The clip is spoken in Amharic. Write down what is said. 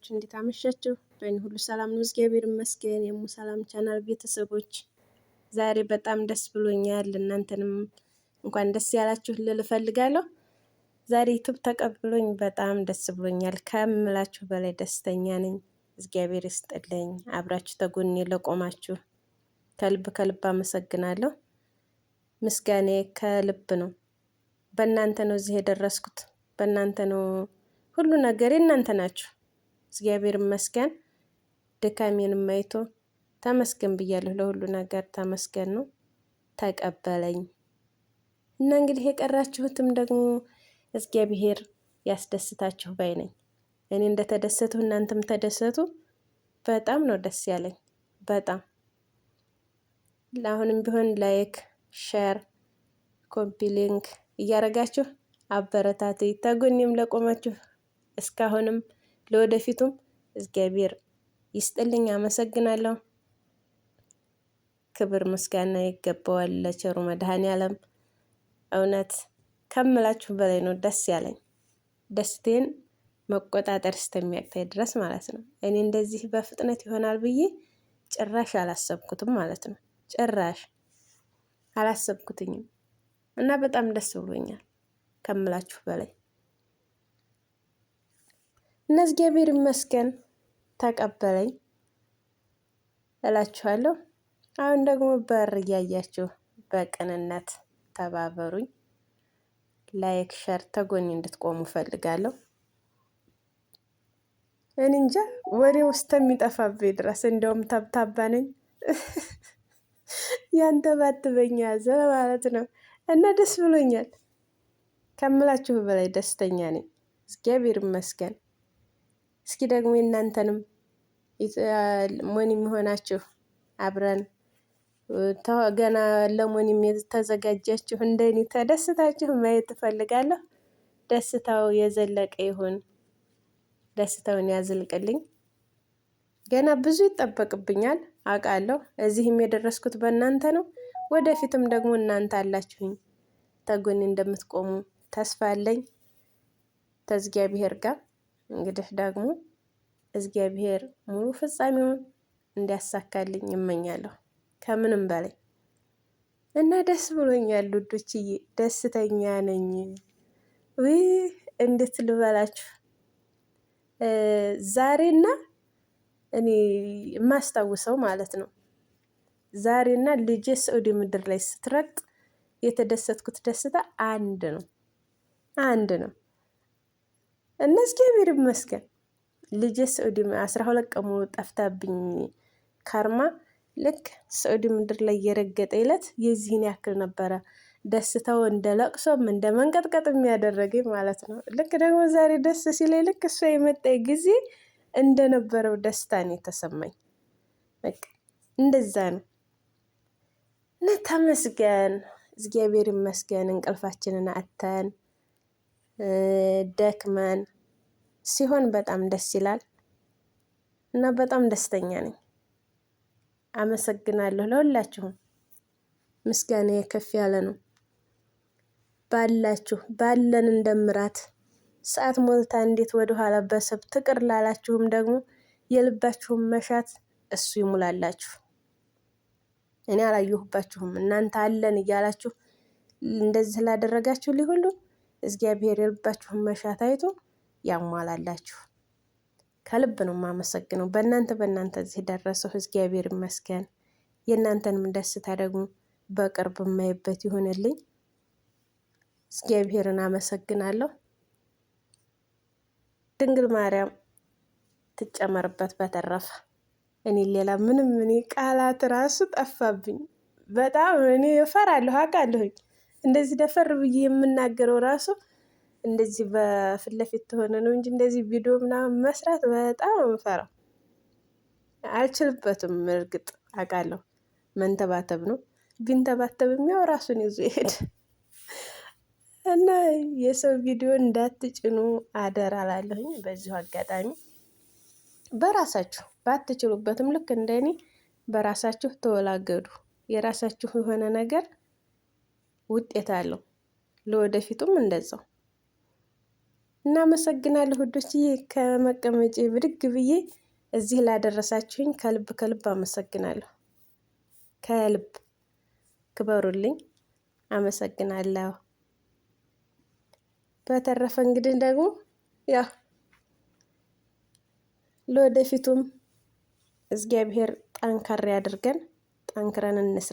ዋላችሁ? እንዴት አመሻችሁ? በእኔ ሁሉ ሰላም ነው፣ እግዚአብሔር ይመስገን። የሙ ሰላም ቻናል ቤተሰቦች ዛሬ በጣም ደስ ብሎኛል። እናንተንም እንኳን ደስ ያላችሁ ልል እፈልጋለሁ። ዛሬ ዩቲዩብ ተቀብሎኝ በጣም ደስ ብሎኛል። ከምላችሁ በላይ ደስተኛ ነኝ። እግዚአብሔር ይስጥልኝ። አብራችሁ ተጎኔ ለቆማችሁ ከልብ ከልብ አመሰግናለሁ። ምስጋናዬ ከልብ ነው። በእናንተ ነው እዚህ የደረስኩት። በእናንተ ነው ሁሉ ነገር እናንተ ናችሁ። እግዚአብሔር ይመስገን። ድካሜንም አይቶ ተመስገን ብያለሁ። ለሁሉ ነገር ተመስገን ነው። ተቀበለኝ እና እንግዲህ የቀራችሁትም ደግሞ እግዚአብሔር ያስደስታችሁ ባይ ነኝ። እኔ እንደተደሰቱ እናንተም ተደሰቱ። በጣም ነው ደስ ያለኝ። በጣም ለአሁንም ቢሆን ላይክ፣ ሼር፣ ኮፒ ሊንክ እያረጋችሁ አበረታቱ። ተጎኔም ለቆማችሁ እስካሁንም ለወደፊቱም እግዚአብሔር ይስጥልኝ። አመሰግናለሁ። ክብር ምስጋና ይገባዋል ለቸሩ መድኃኔዓለም። እውነት ከምላችሁ በላይ ነው ደስ ያለኝ። ደስቴን መቆጣጠር እስከሚያቅተኝ ድረስ ማለት ነው። እኔ እንደዚህ በፍጥነት ይሆናል ብዬ ጭራሽ አላሰብኩትም ማለት ነው። ጭራሽ አላሰብኩትኝም እና በጣም ደስ ብሎኛል ከምላችሁ በላይ እና እግዚአብሔር ይመስገን ተቀበለኝ እላችኋለሁ። አሁን ደግሞ በር እያያችሁ በቅንነት ተባበሩኝ። ላይክ ሸር ተጎኔ እንድትቆሙ ፈልጋለሁ። እኔ እንጃ ወሬ ውስጥ የሚጠፋብኝ ድረስ እንደውም ታብታባ ነኝ። ያንተ ባትበኛ ዘ ማለት ነው እና ደስ ብሎኛል ከምላችሁ በላይ ደስተኛ ነኝ። እግዚአብሔር ይመስገን። እስኪ ደግሞ እናንተንም ሞኒ የሚሆናችሁ አብረን ገና ለሞኒም የተዘጋጃችሁ እንደኔ ተደስታችሁ ማየት እፈልጋለሁ። ደስታው የዘለቀ ይሁን፣ ደስታውን ያዝልቅልኝ። ገና ብዙ ይጠበቅብኛል አውቃለሁ። እዚህም የደረስኩት በእናንተ ነው። ወደፊትም ደግሞ እናንተ አላችሁኝ ተጎኔ እንደምትቆሙ ተስፋ አለኝ ከእግዚአብሔር ጋር። እንግዲህ ደግሞ እግዚአብሔር ሙሉ ፍጻሜውን እንዲያሳካልኝ እመኛለሁ ከምንም በላይ እና ደስ ብሎኛል ውዶችዬ፣ ደስተኛ ነኝ። ውይ እንዴት ልበላችሁ ዛሬና እኔ የማስታውሰው ማለት ነው ዛሬና ልጄ ሳዑዲ ምድር ላይ ስትረግጥ የተደሰትኩት ደስታ አንድ ነው ነው። እና እግዚአብሔር ይመስገን ልጄ ሳዑዲ 12 ቀን ሙሉ ጠፍታብኝ ከርማ ልክ ሳዑዲ ምድር ላይ የረገጠ ይለት የዚህን ያክል ነበረ ደስታው፣ እንደ ለቅሶም እንደ መንቀጥቀጥ የሚያደርገኝ ማለት ነው። ልክ ደግሞ ዛሬ ደስ ሲለኝ ልክ እሷ የመጣ ጊዜ እንደነበረው ደስታ ነው የተሰማኝ። በቃ እንደዛ ነው እና ተመስገን እግዚአብሔር ይመስገን። እንቅልፋችንን አተን ደክመን ሲሆን በጣም ደስ ይላል እና በጣም ደስተኛ ነኝ። አመሰግናለሁ ለሁላችሁም። ምስጋናዬ ከፍ ያለ ነው። ባላችሁ ባለን እንደምራት ሰዓት ሞልታ እንዴት ወደ ኋላ በሰብ ትቅር ላላችሁም ደግሞ የልባችሁን መሻት እሱ ይሙላላችሁ። እኔ አላየሁባችሁም፣ እናንተ አለን እያላችሁ እንደዚህ ስላደረጋችሁ ሁሉ እግዚአብሔር የልባችሁን መሻት አይቶ ያሟላላችሁ። ከልብ ነው የማመሰግነው። በእናንተ እዚህ ደረሰው እግዚአብሔር ይመስገን። የእናንተንም ደስታ ደግሞ በቅርብ የማይበት ይሆንልኝ። እግዚአብሔርን አመሰግናለሁ። ድንግል ማርያም ትጨመርበት በተረፈ። እኔ ሌላ ምንም ቃላት ራሱ ጠፋብኝ። በጣም እኔ እፈራለሁ አውቃለሁኝ። እንደዚህ ደፈር ብዬ የምናገረው ራሱ እንደዚህ በፊት ለፊት ተሆነ ነው እንጂ እንደዚህ ቪዲዮ ምናምን መስራት በጣም ነው የምፈራው። አልችልበትም። እርግጥ አውቃለሁ መንተባተብ ነው። ቢንተባተብም ያው ራሱን ይዞ ይሄድ እና የሰው ቪዲዮ እንዳትጭኑ አደራ እላለሁኝ። በዚሁ አጋጣሚ በራሳችሁ ባትችሉበትም ልክ እንደኔ በራሳችሁ ተወላገዱ። የራሳችሁ የሆነ ነገር ውጤት አለው። ለወደፊቱም እንደዛው እናመሰግናለሁ ውዶችዬ። ከመቀመጬ ብድግ ብዬ እዚህ ላደረሳችሁኝ ከልብ ከልብ አመሰግናለሁ። ከልብ ክበሩልኝ። አመሰግናለሁ። በተረፈ እንግዲህ ደግሞ ያው ለወደፊቱም እግዚአብሔር ጠንካራ ያድርገን፣ ጠንክረን እንስራ።